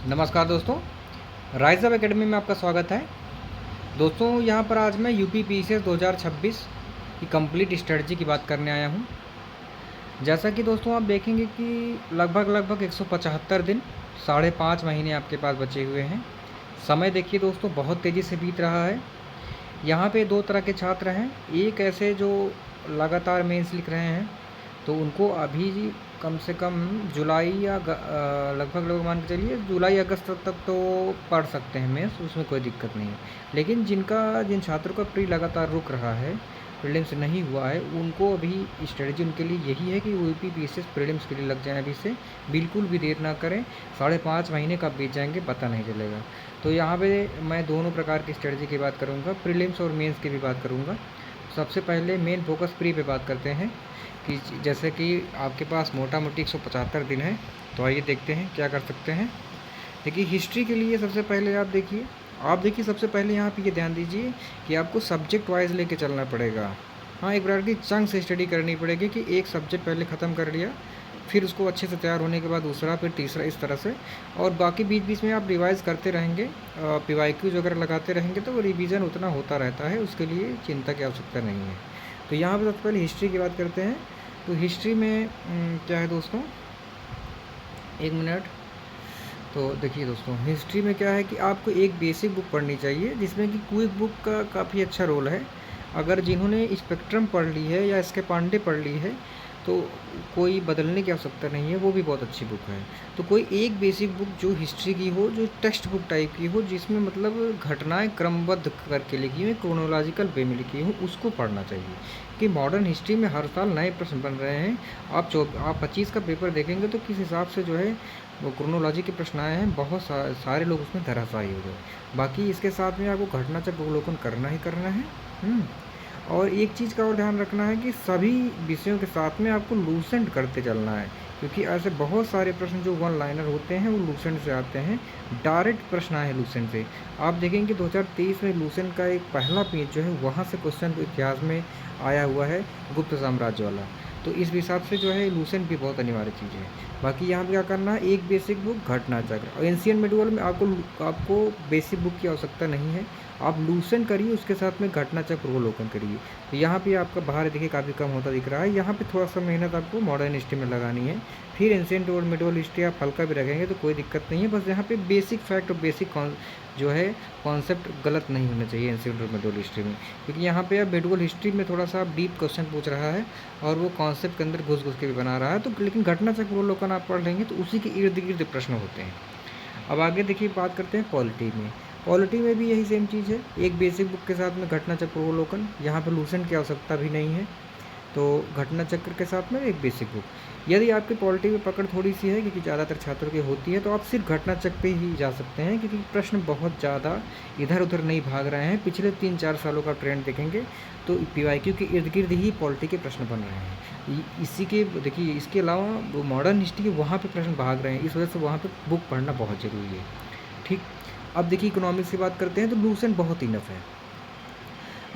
नमस्कार दोस्तों, rise up academy में आपका स्वागत है। दोस्तों यहाँ पर आज मैं यूपी पीसीएस 2026 की कंप्लीट स्ट्रेटजी की बात करने आया हूँ। जैसा कि दोस्तों आप देखेंगे कि लगभग 175 दिन, 5.5 महीने आपके पास बचे हुए हैं। समय देखिए दोस्तों बहुत तेज़ी से बीत रहा है। यहाँ पे दो तरह के छात्र हैं, एक ऐसे जो लगातार मेंस लिख रहे हैं तो उनको अभी कम से कम जुलाई या लगभग लोग मान के चलिए जुलाई अगस्त तक तो पढ़ सकते हैं मेंस, उसमें कोई दिक्कत नहीं है। लेकिन जिन छात्रों का प्री लगातार रुक रहा है, प्रीलिम्स नहीं हुआ है, उनको अभी स्ट्रेटजी उनके लिए यही है कि यूपी पीसीएस प्रीलिम्स के लिए लग जाएँ अभी से, बिल्कुल भी देर ना करें। 5.5 महीने कब बीत जाएंगे पता नहीं चलेगा। तो यहाँ पे मैं दोनों प्रकार की स्ट्रेटजी की बात करूँगा, प्रीलिम्स और मेंस की भी बात करूँगा। सबसे पहले मेन फोकस प्री पे बात करते हैं कि जैसे कि आपके पास मोटा मोटी 175 दिन है, तो आइए देखते हैं क्या कर सकते हैं। देखिए हिस्ट्री के लिए सबसे पहले आप देखिए सबसे पहले यहाँ पे ये ध्यान दीजिए कि आपको सब्जेक्ट वाइज लेके चलना पड़ेगा। हाँ, एक प्रकार की चंक से स्टडी करनी पड़ेगी कि एक सब्जेक्ट पहले ख़त्म कर लिया, फिर उसको अच्छे से तैयार होने के बाद दूसरा, फिर तीसरा, इस तरह से। और बाकी बीच बीच में आप रिवाइज़ करते रहेंगे, पीवाईक्यूज वगैरह लगाते रहेंगे तो वो रिवीजन उतना होता रहता है, उसके लिए चिंता की आवश्यकता नहीं है। तो यहाँ पर सबसे पहले हिस्ट्री की बात करते हैं। तो हिस्ट्री में क्या है दोस्तों, एक मिनट। तो देखिए दोस्तों हिस्ट्री में क्या है कि आपको एक बेसिक बुक पढ़नी चाहिए, जिसमें कि क्विक बुक का काफ़ी अच्छा रोल है। अगर जिन्होंने स्पेक्ट्रम पढ़ ली है या एस के पांडे पढ़ ली है तो कोई बदलने की आवश्यकता नहीं है, वो भी बहुत अच्छी बुक है। तो कोई एक बेसिक बुक जो हिस्ट्री की हो, जो टेक्स्ट बुक टाइप की हो, जिसमें मतलब घटनाएं क्रमबद्ध करके लिखी हुई, क्रोनोलॉजिकल वे में लिखी हुई, उसको पढ़ना चाहिए। कि मॉडर्न हिस्ट्री में हर साल नए प्रश्न बन रहे हैं। आप 25 का पेपर देखेंगे तो किस हिसाब से जो है वो क्रोनोलॉजी के प्रश्न आए हैं, बहुत सारे लोग उसमें धराशायी हो गए। बाकी इसके साथ में आपको घटना चक्र अवलोकन करना ही करना है। और एक चीज़ का और ध्यान रखना है कि सभी विषयों के साथ में आपको लूसेंट करते चलना है, क्योंकि ऐसे बहुत सारे प्रश्न जो वन लाइनर होते हैं वो लूसेंट से आते हैं, डायरेक्ट प्रश्न आए हैं लूसेंट से। आप देखेंगे 2023 में लूसेंट का एक पहला पेज जो है वहाँ से क्वेश्चन इतिहास में आया हुआ है, गुप्त साम्राज्य वाला। तो इस हिसाब से जो है लूसेंट भी बहुत अनिवार्य चीज़ है। बाकी यहाँ पे क्या करना है, एक बेसिक बुक घटना चक्र। और एंशिएंट मेडिवल में आपको बेसिक बुक की आवश्यकता नहीं है, आप लूसेंट करिए, उसके साथ में घटना चक्र अवलोकन करिए। तो यहाँ पे आपका बाहर देखिए काफ़ी कम होता दिख रहा है। यहाँ पे थोड़ा सा मेहनत आपको मॉडर्न हिस्ट्री में लगानी है। फिर एंशिएंट और मिडिवल हिस्ट्री आप हल्का भी रखेंगे तो कोई दिक्कत नहीं है। बस यहाँ पे बेसिक फैक्ट और बेसिक जो है कॉन्सेप्ट गलत नहीं होना चाहिए एंशिएंट और मिडिवल हिस्ट्री में, क्योंकि यहाँ पे अब मिडिवल हिस्ट्री में थोड़ा सा डीप क्वेश्चन पूछ रहा है और वो कॉन्सेप्ट के अंदर घुस के भी बना रहा है। तो लेकिन घटना चक्र अवलोकन आप पढ़ लेंगे तो उसी के इर्द गिर्द प्रश्न होते हैं। अब आगे देखिए बात करते हैं पॉलिटी में। पॉलिटी में भी यही सेम चीज़ है, एक बेसिक बुक के साथ में घटना चक्र अवलोकन। यहाँ पर लूसेंट की आवश्यकता भी नहीं है, तो घटना चक्र के साथ में एक बेसिक बुक। यदि आपकी पॉलिटी में पकड़ थोड़ी सी है, क्योंकि ज़्यादातर छात्रों की होती है, तो आप सिर्फ घटना चक्र पे ही जा सकते हैं, क्योंकि प्रश्न बहुत ज़्यादा इधर उधर नहीं भाग रहे हैं। पिछले 3-4 सालों का ट्रेंड देखेंगे तो पीवाईक्यू के इर्द गिर्द ही पॉलिटी के प्रश्न बन रहे हैं। इसी के देखिए, इसके अलावा वो मॉडर्न हिस्ट्री के वहाँ पे प्रश्न भाग रहे हैं, इस वजह से वहाँ पे बुक पढ़ना बहुत ज़रूरी है। ठीक, अब देखिए इकोनॉमिक्स की बात करते हैं तो लूसेंट बहुत इनफ है।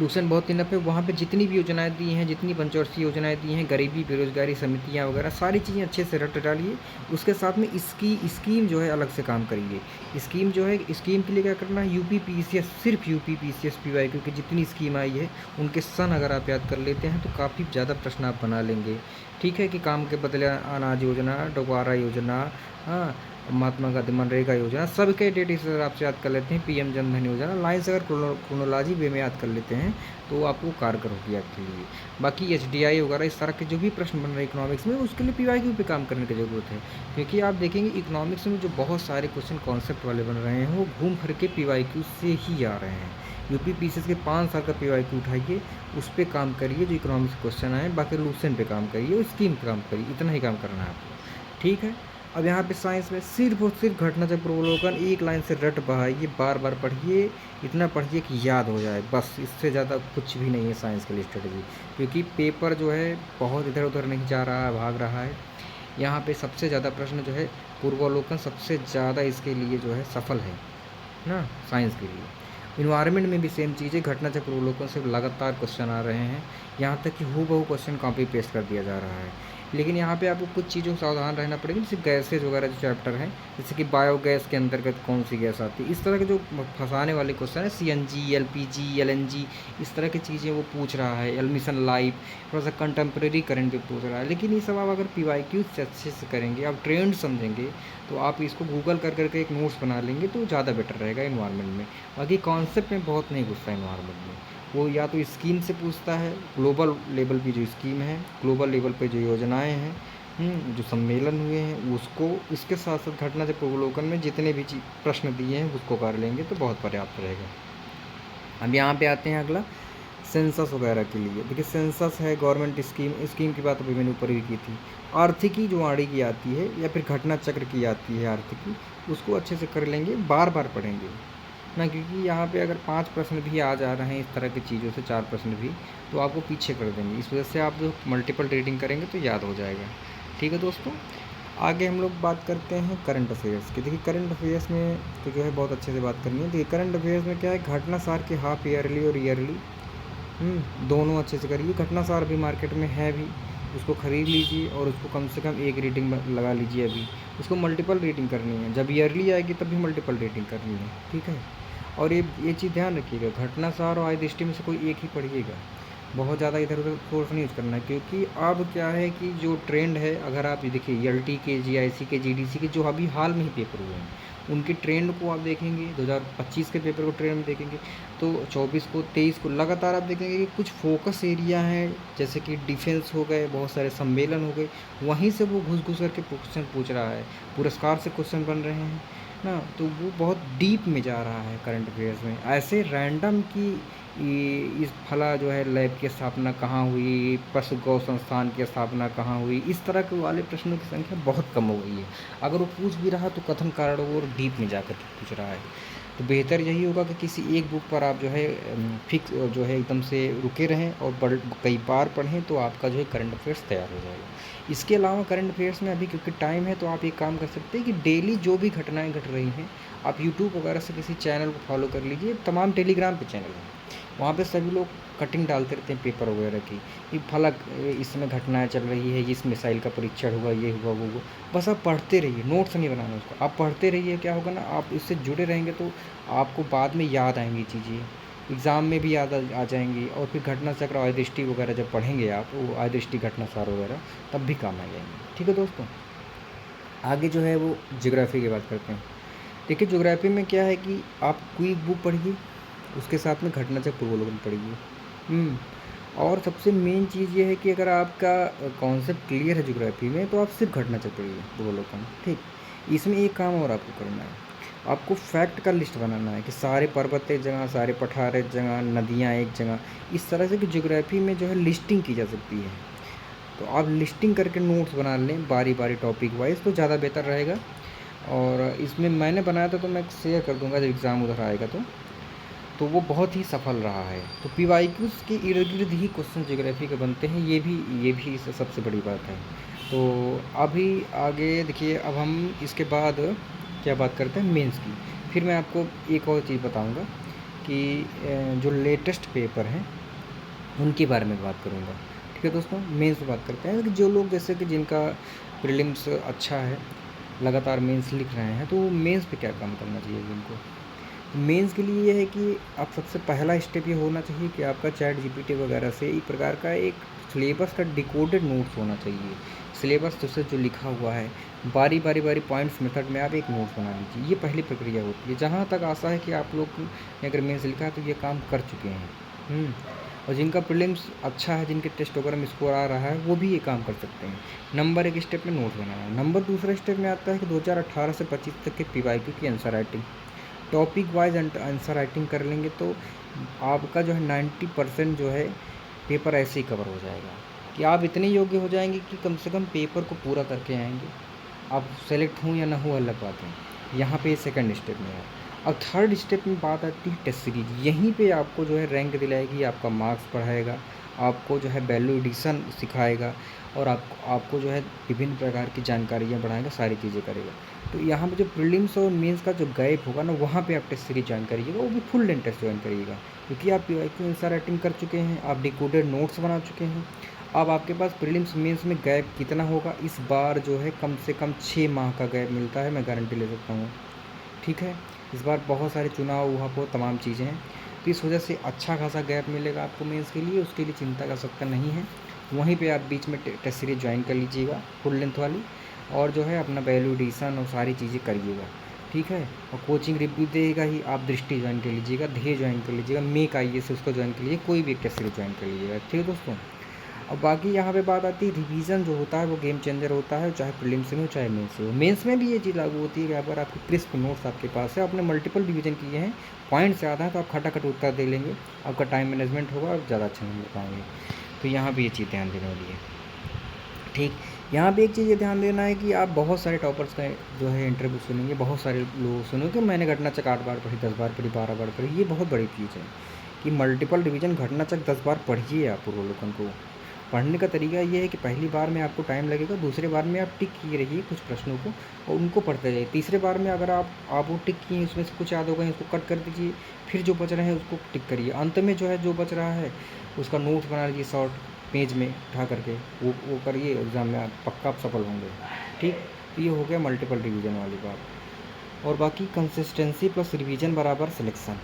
लूसेंट बहुत इनफ है, वहाँ पे जितनी भी योजनाएं दी हैं, जितनी पंचवर्षीय योजनाएं दी हैं, गरीबी बेरोजगारी समितियाँ वगैरह सारी चीज़ें अच्छे से रट डालिए। उसके साथ में इसकी स्कीम जो है अलग से काम करिए। स्कीम जो है, स्कीम के लिए क्या करना है, यूपी पीसीएस, सिर्फ यूपी पीसीएस पीवाईक्यू की जितनी स्कीम आई है उनके सन अगर आप याद कर लेते हैं तो काफ़ी ज़्यादा प्रश्न आप बना लेंगे। ठीक है, कि काम के बदले अनाज योजना, दोबारा योजना, हाँ, महात्मा गांधी मनरेगा योजना, सबके डेट अगर आप याद कर लेते हैं, पीएम जनधन योजना, लाइन से अगर क्रोनोलॉजी वे में याद कर लेते हैं तो आपको कारगर होगी आपके लिए। बाकी एचडीआई वगैरह इस तरह के जो भी प्रश्न बन रहे हैं इकोनॉमिक्स में, उसके लिए पीवाईक्यू पे काम करने की ज़रूरत है, क्योंकि आप देखेंगे इकोनॉमिक्स में जो बहुत सारे क्वेश्चन कॉन्सेप्ट वाले बन रहे हैं वो घूम फिर के पीवाईक्यू से ही आ रहे हैं। यूपी पीसीएस के 5 साल का पीवाईक्यू उठाइए, उस पर काम करिए जो इकोनॉमिक्स क्वेश्चन आए, बाकी लूसेंट पे काम करिए और स्कीम पे काम करिए, इतना ही काम करना है आपको। ठीक है। अब यहाँ पे साइंस में सिर्फ और सिर्फ घटना चक्र अवलोकन एक लाइन से रट बहाइए, बार बार पढ़िए, इतना पढ़िए कि याद हो जाए, बस इससे ज़्यादा कुछ भी नहीं है साइंस के लिए स्ट्रेटजी। क्योंकि पेपर जो है बहुत इधर उधर नहीं जा रहा है, भाग रहा है। यहाँ पे सबसे ज़्यादा प्रश्न जो है पूर्वावलोकन सबसे ज़्यादा इसके लिए जो है सफल है ना, साइंस के लिए। इन्वायरमेंट में भी सेम चीज़ है, घटना चक्र अवलोकन से लगातार क्वेश्चन आ रहे हैं, यहाँ तक कि हूबहू क्वेश्चन कॉपी पेस्ट कर दिया जा रहा है। लेकिन यहाँ पे आपको कुछ चीज़ों से सावधान रहना पड़ेगा, जैसे गैसेज वगैरह जो चैप्टर हैं, जैसे कि बायोगैस के अंतर्गत कौन सी गैस आती है, इस तरह के जो फंसाने वाले क्वेश्चन है, CNG, LPG, LNG, इस तरह की चीज़ें वो पूछ रहा है। मिशन लाइफ, थोड़ा सा कंटेम्प्रेरी करंट पे पूछ रहा है। लेकिन ये सब आप अगर PYQ से अच्छे से करेंगे, आप ट्रेंड समझेंगे, तो आप इसको गूगल कर करके एक नोट्स बना लेंगे तो ज़्यादा बेटर रहेगा इन्वायरमेंट में। बाकी कॉन्सेप्ट में बहुत नहीं घुसता इन्वायरमेंट में, वो या तो स्कीम से पूछता है, ग्लोबल लेवल की जो स्कीम है, ग्लोबल लेवल पे जो योजनाएं हैं, जो सम्मेलन हुए हैं उसको, इसके साथ साथ घटना से पूर्वावलोकन में जितने भी प्रश्न दिए हैं उसको कर लेंगे तो बहुत पर्याप्त रहेगा। अब यहाँ पे आते हैं अगला, सेंसस वगैरह के लिए। देखिए सेंसस है गवर्नमेंट स्कीम की बात अभी मैंने ऊपर भी की थी। आर्थिकी जो आड़ी की आती है या फिर घटना चक्र की आती है आर्थिकी, उसको अच्छे से कर लेंगे, बार बार पढ़ेंगे ना, क्योंकि यहाँ पे अगर 5 प्रश्न भी आ जा रहे हैं इस तरह की चीज़ों से, 4 प्रश्न भी, तो आपको पीछे कर देंगे। इस वजह से आप जो मल्टीपल रीडिंग करेंगे तो याद हो जाएगा। ठीक है दोस्तों, आगे हम लोग बात करते हैं करंट अफेयर्स की। देखिए करंट अफेयर्स में तो जो है बहुत अच्छे से बात करनी है। देखिए करंट अफेयर्स में क्या है, घटना सार के हाफ ईयरली और ईयरली दोनों अच्छे से करिए। घटना सार भी मार्केट में है भी, उसको ख़रीद लीजिए और उसको कम से कम एक रीडिंग लगा लीजिए। अभी उसको मल्टीपल रीडिंग करनी है, जब ईयरली आएगी तब भी मल्टीपल रीडिंग करनी है। ठीक है, और ये चीज़ ध्यान रखिएगा, घटना सार और आय दृष्टि में से कोई एक ही पढ़िएगा, बहुत ज़्यादा इधर उधर फोर्स नहीं यूज़ करना है। क्योंकि अब क्या है कि जो ट्रेंड है, अगर आप ये देखिए LT के, GIC के, GDC के जो अभी हाल में ही पेपर हुए हैं, उनके ट्रेंड को आप देखेंगे, 2025 के पेपर को ट्रेंड में देखेंगे, तो 24 को, 23 को लगातार आप देखेंगे कि कुछ फोकस एरिया हैं, जैसे कि डिफेंस हो गए, बहुत सारे सम्मेलन हो गए, वहीं से वो घुस घुस करके क्वेश्चन पूछ रहा है, पुरस्कार से क्वेश्चन बन रहे हैं ना, तो वो बहुत डीप में जा रहा है करंट अफेयर्स में। ऐसे रैंडम की इस फला जो है लैब की स्थापना कहाँ हुई, पशु गौ संस्थान की स्थापना कहाँ हुई, इस तरह के वाले प्रश्नों की संख्या बहुत कम हो गई है। अगर वो पूछ भी रहा तो कथन कारण और डीप में जाकर के पूछ रहा है, तो बेहतर यही होगा कि किसी एक बुक पर आप जो है फिक्स जो है एकदम से रुके रहें और कई बार पढ़ें, तो आपका जो है करंट अफेयर्स तैयार हो जाएगा। इसके अलावा करंट अफेयर्स में अभी क्योंकि टाइम है, तो आप एक काम कर सकते हैं कि डेली जो भी घटनाएं घट रही हैं, आप यूट्यूब वगैरह से किसी चैनल को फॉलो कर लीजिए। तमाम टेलीग्राम पे चैनल हैं, वहाँ पे सभी लोग कटिंग डालते रहते हैं पेपर वगैरह की, कि फलक इस समय घटनाएं चल रही है, इस मिसाइल का परीक्षण हुआ, ये हुआ, वो हुआ। बस आप पढ़ते रहिए, नोट्स नहीं बनाना उसको, आप पढ़ते रहिए। क्या होगा ना, आप इससे जुड़े रहेंगे तो आपको बाद में याद आएंगी चीज़ें, एग्ज़ाम में भी याद आ जाएंगी। और फिर घटना चक्र, आय दृष्टि वगैरह जब पढ़ेंगे आप, वो आय दृष्टि, घटना सार वगैरह, तब भी काम आ जाएंगे। ठीक है दोस्तों, आगे जो है वो ज्योग्राफी की बात करते हैं। देखिए ज्योग्राफी में क्या है कि आप कोई बुक पढ़िए, उसके साथ में घटना चक्र पूर्वावलोकन पढ़िए। और सबसे मेन चीज़ ये है कि अगर आपका कॉन्सेप्ट क्लियर है ज्योग्राफी में, तो आप सिर्फ घटना चक्र पढ़िए, पूर्वावलोकन। ठीक, इसमें एक काम और आपको करना है, आपको फैक्ट का लिस्ट बनाना है कि सारे पर्वत एक जगह, सारे पठार एक जगह, नदियाँ एक जगह, इस तरह से कि ज्योग्राफी में जो है लिस्टिंग की जा सकती है। तो आप लिस्टिंग करके नोट्स बना लें बारी बारी टॉपिक वाइज, तो ज़्यादा बेहतर रहेगा। और इसमें मैंने बनाया था, तो मैं शेयर कर दूंगा जब एग्ज़ाम उधर आएगा तो वो बहुत ही सफल रहा है। तो PYQs के इर्द गिर्द ही क्वेश्चन ज्योग्राफी के बनते हैं, ये भी सबसे बड़ी बात है। तो अभी आगे देखिए, अब हम इसके बाद क्या बात करते हैं, मेंस की। फिर मैं आपको एक और चीज़ बताऊंगा कि जो लेटेस्ट पेपर हैं उनके बारे में बात करूंगा। ठीक है दोस्तों, मेंस की बात करते हैं कि जो लोग जैसे कि जिनका प्रीलिम्स अच्छा है, लगातार मेंस लिख रहे हैं, तो मेंस पे क्या काम करना चाहिए उनको। मेंस के लिए ये है कि आप सबसे पहला स्टेप ये होना चाहिए कि आपका ChatGPT वगैरह से एक प्रकार का एक सिलेबस का डिकोडेड नोट्स होना चाहिए। सिलेबस से जो लिखा हुआ है, बारी पॉइंट्स मेथड में आप एक नोट्स बना लीजिए। ये पहली प्रक्रिया होती है। जहाँ तक आशा है कि आप लोग ने अगर मेंस लिखा है तो ये काम कर चुके हैं। और जिनका प्रीलिम्स अच्छा है, जिनके टेस्ट वगैरह में स्कोर आ रहा है, वो भी ये काम कर सकते हैं। नंबर एक स्टेप में नोट्स बनाना है। नंबर दूसरा स्टेप में आता है कि 2018 से 25 तक के PYQ की answer writing, topic wise answer writing कर लेंगे तो आपका जो है 90% जो है पेपर ऐसे ही कवर हो जाएगा कि आप इतने योग्य हो जाएंगे कि कम से कम पेपर को पूरा करके आएंगे। आप सेलेक्ट हों या ना हो अलग बात है, यहाँ पे सेकंड स्टेप में है। अब थर्ड स्टेप में बात आती है टेस्ट सीरीज। यहीं पे आपको जो है रैंक दिलाएगी, आपका मार्क्स बढ़ाएगा, आपको जो है वैल्यू एडिशन सिखाएगा, और आपको जो है विभिन्न प्रकार की जानकारियाँ बढ़ाएगा, सारी चीज़ें करेगा। तो यहाँ पे जो प्रीलिम्स और मेंस का जो गैप होगा ना, वहाँ पे आप टेस्ट सीरीज ज्वाइन करिएगा, वो भी फुल लेंथ टेस्ट ज्वाइन करिएगा, क्योंकि आप PYQ आंसर राइटिंग कर चुके हैं, आप डिकोडेड नोट्स बना चुके हैं, अब आपके पास प्रीलिम्स मेंस में गैप कितना होगा, इस बार जो है कम से कम 6 माह का गैप मिलता है, मैं गारंटी ले सकता हूँ। ठीक है, इस बार बहुत सारे चुनाव हुआ वो तमाम चीज़ें हैं, तो इस वजह से अच्छा खासा गैप मिलेगा आपको मेंस के लिए, उसके लिए चिंता का सकता नहीं है। वहीं पे आप बीच में टेस्ट सीरीज ज्वाइन कर लीजिएगा फुल लेंथ वाली, और जो है अपना वैल्यूडेशन और सारी चीज़ें करिएगा। ठीक है, और कोचिंग रिव्यू देगा ही, आप दृष्टि ज्वाइन कर लीजिएगा, ध्येय ज्वाइन कर लीजिएगा, मेक आइए से उसको ज्वाइन कर लीजिए, कोई भी एक टेस्ट सीरीज ज्वाइन कर लीजिएगा। ठीक है दोस्तों, अब बाकी यहाँ पे बात आती है रिवीजन जो होता है वो गेम चेंजर होता है, चाहे प्रीलिम्स में हो चाहे मेंस में हो। मेंस में भी ये चीज़ लागू होती है कि अगर आपके क्रिस्प नोट्स आपके पास है, आपने मल्टीपल रिवीजन किए हैं, पॉइंट्स ज़्यादा है, तो आप खटाखट उत्तर दे लेंगे, आपका टाइम मैनेजमेंट होगा और ज़्यादा अच्छा नहीं हो पाएंगे। तो यहाँ भी ये चीज़ ध्यान देने वाली है। ठीक, यहाँ पे एक चीज़ ये ध्यान देना है कि आप बहुत सारे टॉपर्स का जो है इंटरव्यू सुनेंगे, बहुत सारे लोग सुनेंगे कि मैंने घटनाचक 8 बार पढ़ी, 10 बार पढ़ी, 12 बार पढ़ी। ये बहुत बड़ी चीज़ है कि मल्टीपल रिवीजन घटनाचक 10 बार पढ़िए आप पूर्वावलोकन को। पढ़ने का तरीका ये है कि पहली बार में आपको टाइम लगेगा, दूसरे बार में आप टिक किए रहिए कुछ प्रश्नों को और उनको पढ़ते जाइए। तीसरे बार में अगर आप वो टिक किए उसमें से कुछ याद होगा उसको कट कर दीजिए, फिर जो बच रहे हैं उसको टिक करिए। अंत में जो है जो बच रहा है उसका नोट्स बना लीजिए शॉर्ट पेज में उठा करके, वो करिए, एग्ज़ाम में आप पक्का आप सफल होंगे। ठीक, तो ये हो गया मल्टीपल रिवीजन वाली बात। और बाकी कंसिस्टेंसी प्लस रिवीजन बराबर सिलेक्शन।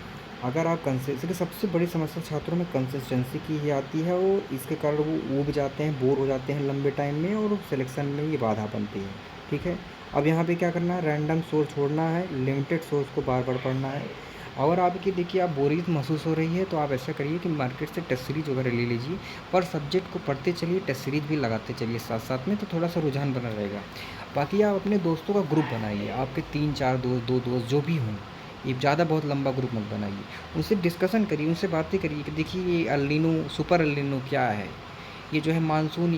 अगर आप कंसिस्टेंसी, सबसे बड़ी समस्या छात्रों में कंसिस्टेंसी की ही आती है, और इसके कारण वो ऊब जाते हैं, बोर हो जाते हैं लंबे टाइम में, और सिलेक्शन में ये बाधा बनती है। ठीक है, अब यहाँ पे क्या करना है, रैंडम सोर्स छोड़ना है, लिमिटेड सोर्स को बार बार पढ़ना है। और आपकी देखिए आप बोरियत महसूस हो रही है तो आप ऐसा करिए कि मार्केट से टेस्ट सीरीज वगैरह ले लीजिए, पर सब्जेक्ट को पढ़ते चलिए, टेस्ट सीरीज भी लगाते चलिए साथ साथ में, तो थोड़ा सा रुझान बना रहेगा। बाकी आप अपने दोस्तों का ग्रुप बनाइए, आपके 3-4 दोस्त, 2 दोस्त जो भी हों, ये ज़्यादा बहुत लंबा ग्रुप मत बनाइए, उनसे डिस्कशन करिए, उनसे बातें करिए कि देखिए ये अल्नीनो, सुपर अल्नीनो क्या है, ये जो है मानसून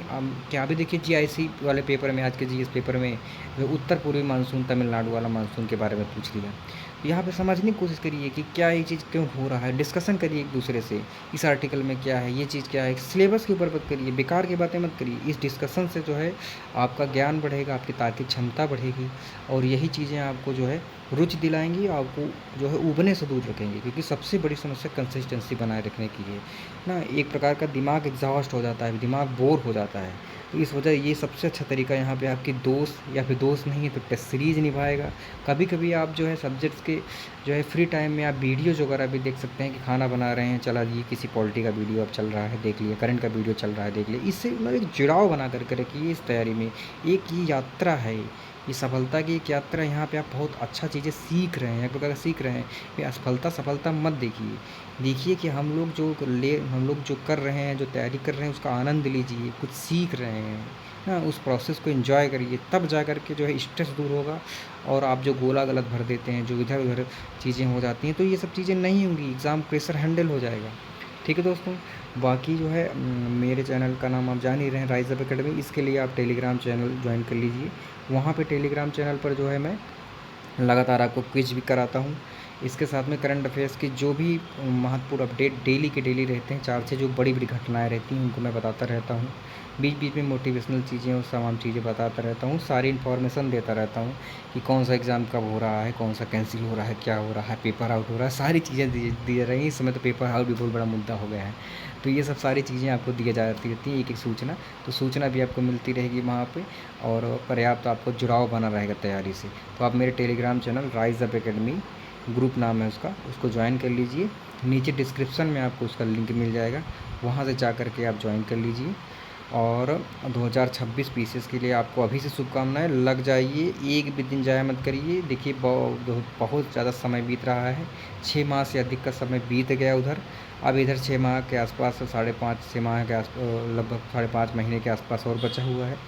क्या। अभी देखिए जीआईसी वाले पेपर में, आज के जीएस पेपर में उत्तर पूर्वी मानसून, तमिलनाडु वाला मानसून के बारे में पूछ लिया। यहाँ पे समझने की कोशिश करिए कि क्या ये चीज़ क्यों हो रहा है, डिस्कशन करिए एक दूसरे से, इस आर्टिकल में क्या है, ये चीज़ क्या है। सिलेबस के ऊपर मत करिए, बेकार की बातें मत करिए, इस डिस्कशन से जो है आपका ज्ञान बढ़ेगा, आपकी तार्किक क्षमता बढ़ेगी, और यही चीज़ें आपको जो है रुचि दिलाएंगी, आपको जो है उबने से दूर रखेंगे। क्योंकि सबसे बड़ी समस्या कंसिस्टेंसी बनाए रखने की है ना, एक प्रकार का दिमाग एग्जॉस्ट हो जाता है, दिमाग बोर हो जाता है, तो इस वजह ये सबसे अच्छा तरीका यहाँ पे आपकी दोस्त, या फिर दोस्त नहीं है तो टेस्ट सीरीज निभाएगा। कभी कभी आप जो है सब्जेक्ट्स के जो है फ्री टाइम में आप वीडियोज वगैरह भी देख सकते हैं कि खाना बना रहे हैं, चला दिए किसी पॉलिटी का वीडियो अब चल रहा है देख लिए, करंट का वीडियो चल रहा है देख लिए, इससे मतलब एक जुड़ाव बना करके रखिए इस तैयारी में। एक ये यात्रा है, ये सफलता की एक यात्रा, यहाँ पे आप बहुत अच्छा चीज़ें सीख रहे हैं, एक प्रकार सीख रहे हैं। ये असफलता सफलता मत देखिए, देखिए कि हम लोग जो कर रहे हैं, जो तैयारी कर रहे हैं उसका आनंद लीजिए, कुछ सीख रहे हैं ना, उस प्रोसेस को एंजॉय करिए, तब जा कर के जो है स्ट्रेस दूर होगा। और आप जो गोला गलत भर देते हैं, जो इधर उधर चीज़ें हो जाती हैं, तो ये सब चीज़ें नहीं होंगी, एग्ज़ाम प्रेशर हैंडल हो जाएगा। ठीक है दोस्तों, बाकी जो है मेरे चैनल का नाम आप जान ही रहे हैं, राइज अप एकेडमी। इसके लिए आप टेलीग्राम चैनल ज्वाइन कर लीजिए। वहाँ पे टेलीग्राम चैनल पर जो है मैं लगातार आपको क्विज भी कराता हूँ। इसके साथ में करंट अफेयर्स की जो भी महत्वपूर्ण अपडेट डेली के डेली रहते हैं, 4 से जो बड़ी बड़ी घटनाएं रहती हैं उनको मैं बताता रहता हूँ। बीच बीच में मोटिवेशनल चीज़ें और तमाम चीज़ें बताता रहता हूँ, सारी इन्फॉर्मेशन देता रहता हूँ कि कौन सा एग्ज़ाम कब हो रहा है, कौन सा कैंसिल हो रहा है, क्या हो रहा है, पेपर आउट हो रहा है, सारी चीज़ें दी रही हैं। इस समय तो पेपर आउट भी बहुत बड़ा मुद्दा हो गया है, तो ये सब सारी चीज़ें आपको दी जाती रहती हैं, एक एक सूचना, तो सूचना भी आपको मिलती रहेगी वहाँ पे, और पर्याप्त आपको जुड़ाव बना रहेगा तैयारी से। तो आप मेरे Telegram channel rise up academy, group नाम है उसको ज्वाइन कर लीजिए। नीचे डिस्क्रिप्शन में आपको उसका लिंक मिल जाएगा, वहाँ से जा कर के आप ज्वाइन कर लीजिए। और 2026 पीसीएस के लिए आपको अभी से शुभकामनाएं, लग जाइए, एक भी दिन ज़ाया मत करिए। देखिए बहुत ज़्यादा समय बीत रहा है, 6 माह से अधिक का समय बीत गया उधर, अब इधर 6 माह के आसपास, 5.5 6 माह के लगभग 5.5 महीने के आसपास और बचा हुआ है,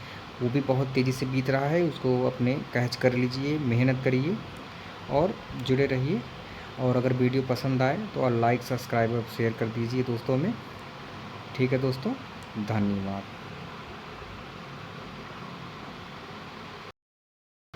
वो भी बहुत तेज़ी से बीत रहा है। उसको अपने कैच कर लीजिए, मेहनत करिए और जुड़े रहिए। और अगर वीडियो पसंद आए तो लाइक, सब्सक्राइब और शेयर कर दीजिए दोस्तों में। ठीक है दोस्तों, धन्यवाद।